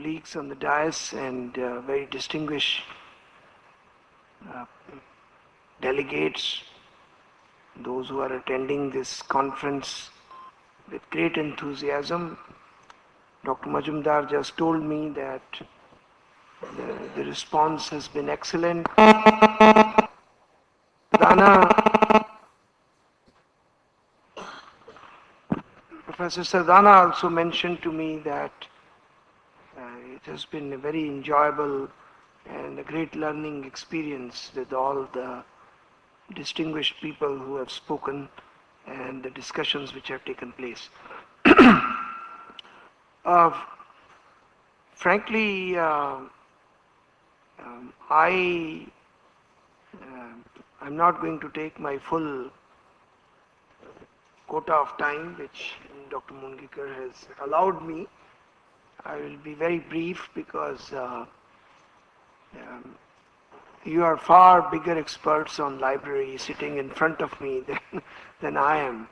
colleagues on the dais and very distinguished delegates, those who are attending this conference with great enthusiasm. Dr. Majumdar just told me that the response has been excellent. Professor Sardana also mentioned to me that it has been a very enjoyable and a great learning experience with all the distinguished people who have spoken and the discussions which have taken place. uh, Frankly, I'm not going to take my full quota of time which Dr. Mungikar has allowed me. I will be very brief because you are far bigger experts on library sitting in front of me than I am.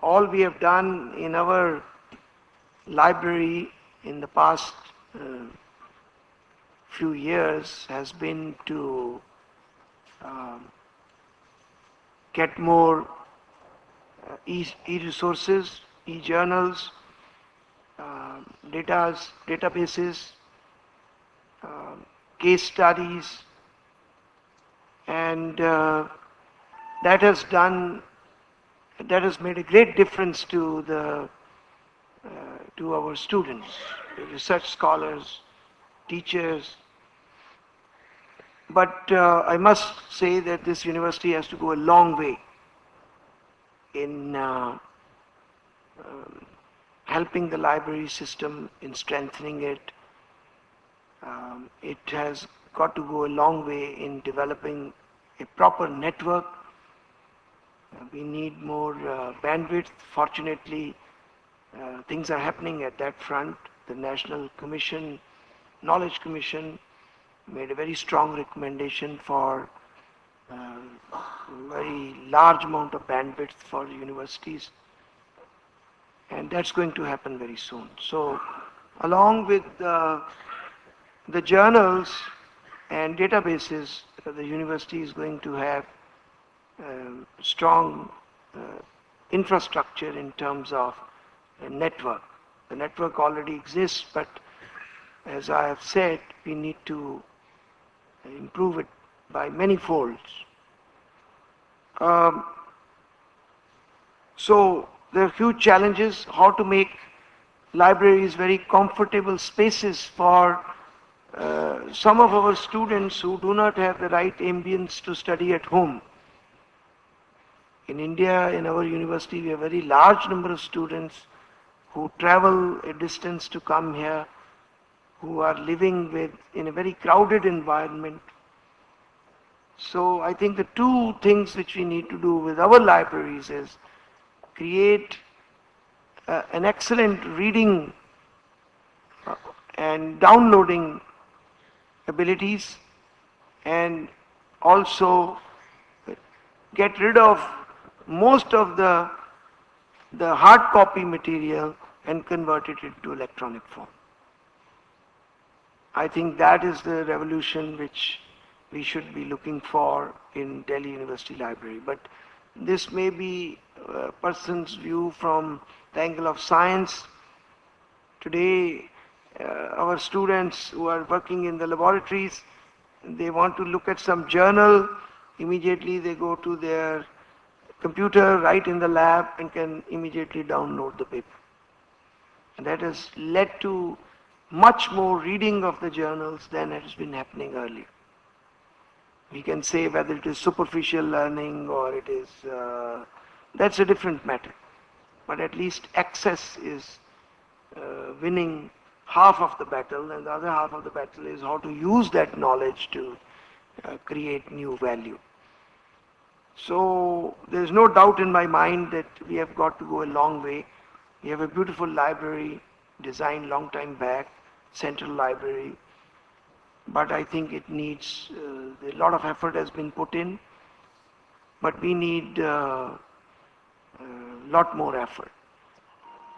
All we have done in our library in the past few years has been to get more e-resources, e-journals, databases, case studies, and that has made a great difference to our students, research scholars, teachers. But I must say that this university has to go a long way in helping the library system, in strengthening it. It has got to go a long way in developing a proper network. We need more bandwidth. Fortunately, things are happening at that front. The National Commission, Knowledge Commission, made a very strong recommendation for very large amount of bandwidth for universities, and that's going to happen very soon. So along with the journals and databases, the university is going to have strong infrastructure in terms of a network. The network already exists, but as I have said, we need to improve it by many folds. So there are huge challenges: how to make libraries very comfortable spaces for some of our students who do not have the right ambience to study at home. In India, in our university, we have a very large number of students who travel a distance to come here, who are living in a very crowded environment. So I think the two things which we need to do with our libraries is create an excellent reading and downloading abilities, and also get rid of most of the hard copy material and convert it into electronic form. I think that is the revolution which we should be looking for in Delhi University Library. But this may be a person's view from the angle of science. Today, our students who are working in the laboratories, they want to look at some journal, immediately they go to their computer right in the lab and can immediately download the paper. And that has led to much more reading of the journals than has been happening earlier. We can say whether it is superficial learning or it is, that's a different matter. But at least access is winning half of the battle, and the other half of the battle is how to use that knowledge to create new value. So there is no doubt in my mind that we have got to go a long way. We have a beautiful library designed long time back, central library, but I think it needs, a lot of effort has been put in, but we need a lot more effort.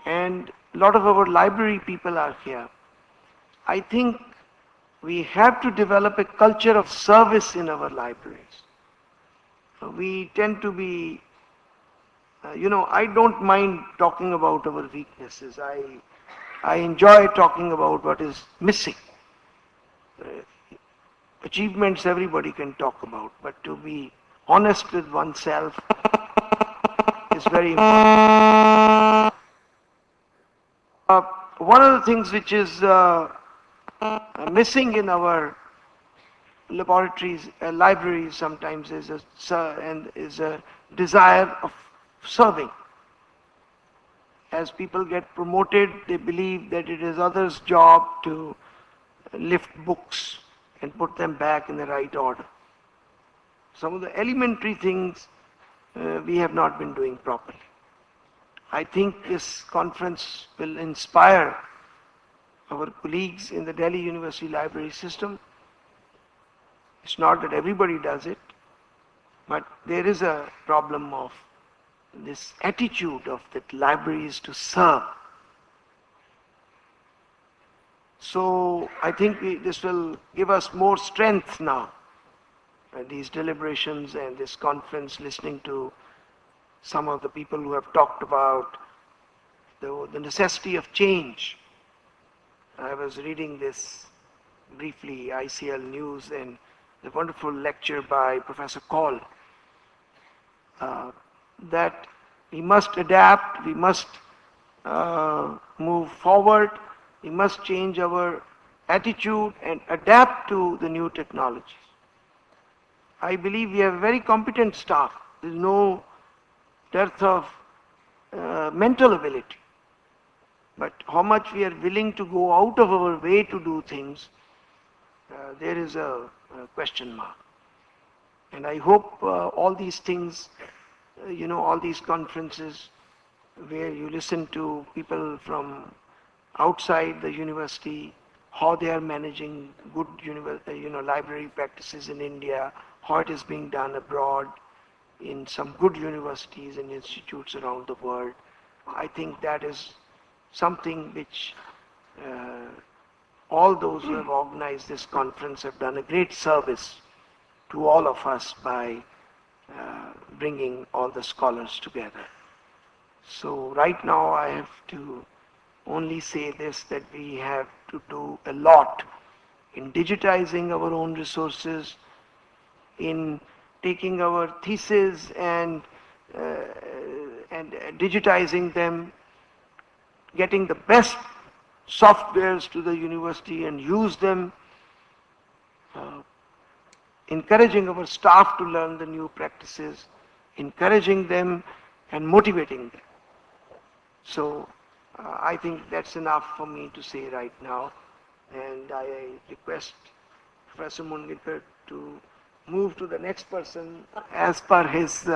and a lot of our library people are here. I think we have to develop a culture of service in our libraries. We tend to be, I don't mind talking about our weaknesses. I enjoy talking about what is missing. Achievements everybody can talk about, but to be honest with oneself is very important. One of the things which is missing in our laboratories, libraries sometimes is a desire of serving. As people get promoted, they believe that it is others' job to lift books and put them back in the right order. Some of the elementary things we have not been doing properly. I think this conference will inspire our colleagues in the Delhi University Library system. It's not that everybody does it, but there is a problem of this attitude of that libraries to serve. So I think this will give us more strength now, these deliberations and this conference, listening to some of the people who have talked about the necessity of change. I was reading this briefly, ICAL news, and the wonderful lecture by Professor Call, that we must adapt, we must move forward, we must change our attitude and adapt to the new technologies. I believe we have a very competent staff. There is no dearth of mental ability. But how much we are willing to go out of our way to do things, there is a question mark. And I hope all these things, all these conferences where you listen to people from outside the university, how they are managing good library practices in India, how it is being done abroad in some good universities and institutes around the world. I think that is something which all those who have organized this conference have done a great service to all of us by bringing all the scholars together. So right now I have to only say this, that we have to do a lot in digitizing our own resources, in taking our theses and digitizing them, getting the best softwares to the university and use them, encouraging our staff to learn the new practices, encouraging them and motivating them. So I think that's enough for me to say right now, and I request Professor Mundlikar to move to the next person as per his